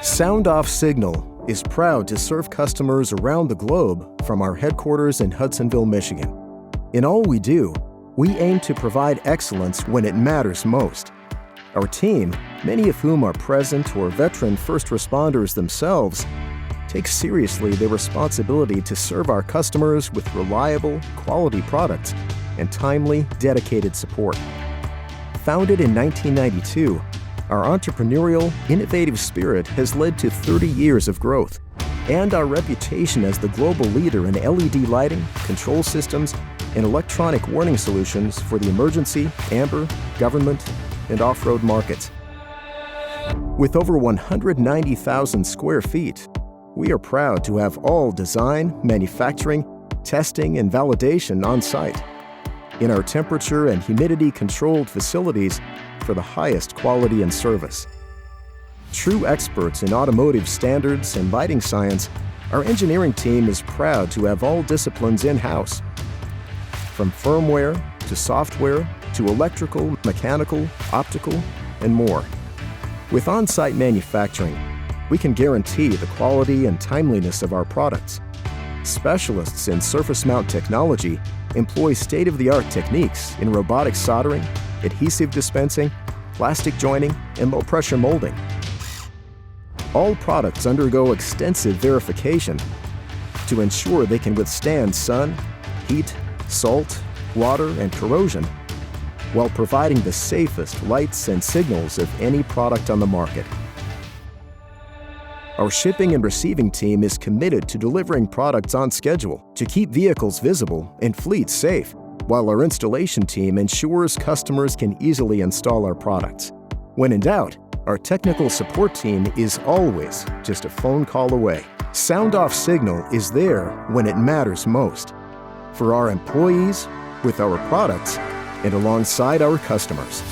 SoundOff Signal is proud to serve customers around the globe from our headquarters in Hudsonville, Michigan. In all we do, we aim to provide excellence when it matters most. Our team, many of whom are present or veteran first responders themselves, take seriously their responsibility to serve our customers with reliable, quality products and timely, dedicated support. Founded in 1992, our entrepreneurial, innovative spirit has led to 30 years of growth, and our reputation as the global leader in LED lighting, control systems, and electronic warning solutions for the emergency, amber, government, and off-road markets. With over 190,000 square feet, we are proud to have all design, manufacturing, testing, and validation on site in our temperature and humidity-controlled facilities for the highest quality and service. True experts in automotive standards and lighting science, our engineering team is proud to have all disciplines in-house, from firmware to software to electrical, mechanical, optical, and more. With on-site manufacturing, we can guarantee the quality and timeliness of our products. Specialists in surface mount technology employ state-of-the-art techniques in robotic soldering, adhesive dispensing, plastic joining, and low-pressure molding. All products undergo extensive verification to ensure they can withstand sun, heat, salt, water, and corrosion, while providing the safest lights and signals of any product on the market. Our shipping and receiving team is committed to delivering products on schedule to keep vehicles visible and fleets safe, while our installation team ensures customers can easily install our products. When in doubt, our technical support team is always just a phone call away. SoundOff Signal is there when it matters most, for our employees, with our products, and alongside our customers.